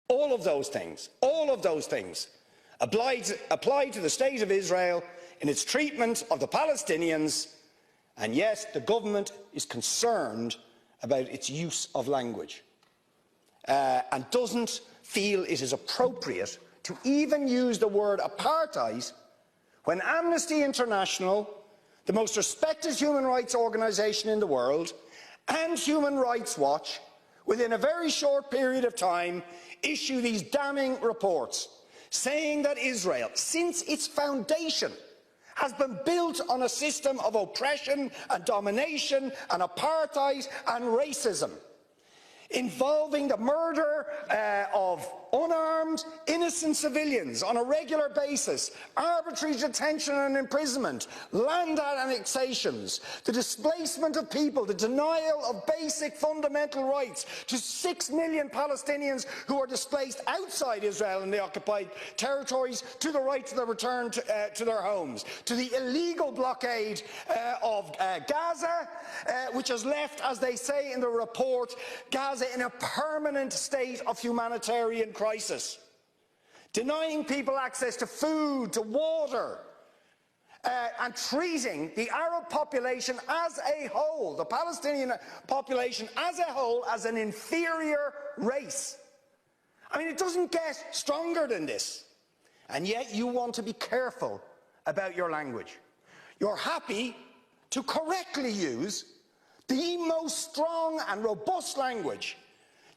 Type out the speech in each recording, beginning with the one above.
All of those things apply to the State of Israel in its treatment of the Palestinians, and yet the government is concerned about its use of language and doesn't feel it is appropriate to even use the word apartheid when Amnesty International, the most respected human rights organisation in the world, and Human Rights Watch, within a very short period of time, issue these damning reports, saying that Israel, since its foundation, has been built on a system of oppression and domination and apartheid and racism, involving the murder of unarmed, innocent civilians on a regular basis, arbitrary detention and imprisonment, land annexations, the displacement of people, the denial of basic fundamental rights to 6 million Palestinians who are displaced outside Israel and the occupied territories, to the right to the return to their homes, to the illegal blockade of Gaza, which has left, as they say in the report, Gaza in a permanent state of humanitarian crisis, denying people access to food, to water, and treating the Arab population as a whole, the Palestinian population as a whole, as an inferior race. I mean, it doesn't get stronger than this. And yet you want to be careful about your language. You're happy to correctly use the most strong and robust language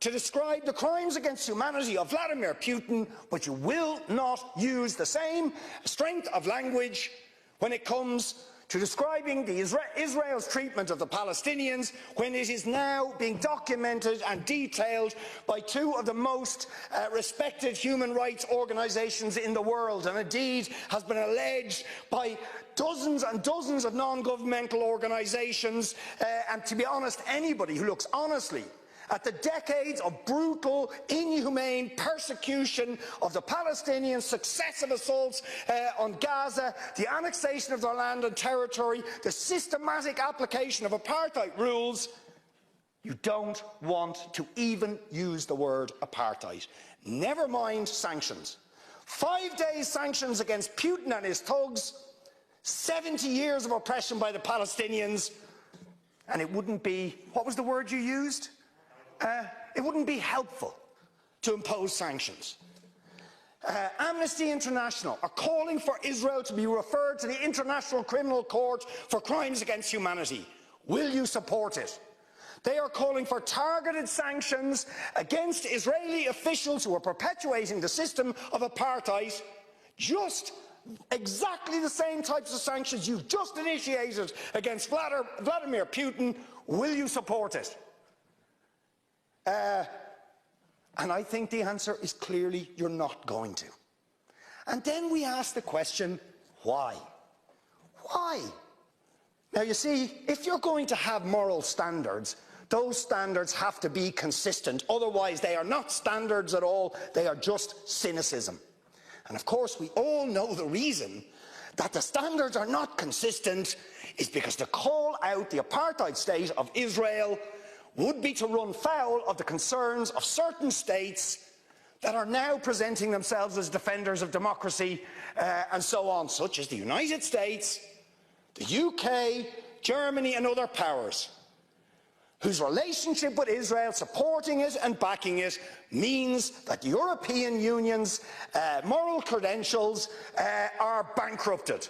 to describe the crimes against humanity of Vladimir Putin, but you will not use the same strength of language when it comes to describing Israel's treatment of the Palestinians, when it is now being documented and detailed by two of the most respected human rights organisations in the world, and indeed has been alleged by dozens and dozens of non-governmental organisations, and to be honest, anybody who looks honestly at the decades of brutal, inhumane persecution of the Palestinians, successive assaults on Gaza, the annexation of their land and territory, the systematic application of apartheid rules, you don't want to even use the word apartheid. Never mind sanctions. 5 days sanctions against Putin and his thugs, 70 years of oppression by the Palestinians, and it wouldn't be, what was the word you used? It wouldn't be helpful to impose sanctions. Amnesty International are calling for Israel to be referred to the International Criminal Court for crimes against humanity. Will you support it? They are calling for targeted sanctions against Israeli officials who are perpetuating the system of apartheid, just exactly the same types of sanctions you've just initiated against Vladimir Putin. Will you support it? And I think the answer is clearly you're not going to. And then we ask the question, why? Why? Now you see, if you're going to have moral standards, those standards have to be consistent. Otherwise they are not standards at all, they are just cynicism. And of course we all know the reason that the standards are not consistent is because to call out the apartheid state of Israel would be to run foul of the concerns of certain states that are now presenting themselves as defenders of democracy and so on, such as the United States, the UK, Germany and other powers, whose relationship with Israel, supporting it and backing it, means that the European Union's moral credentials are bankrupted.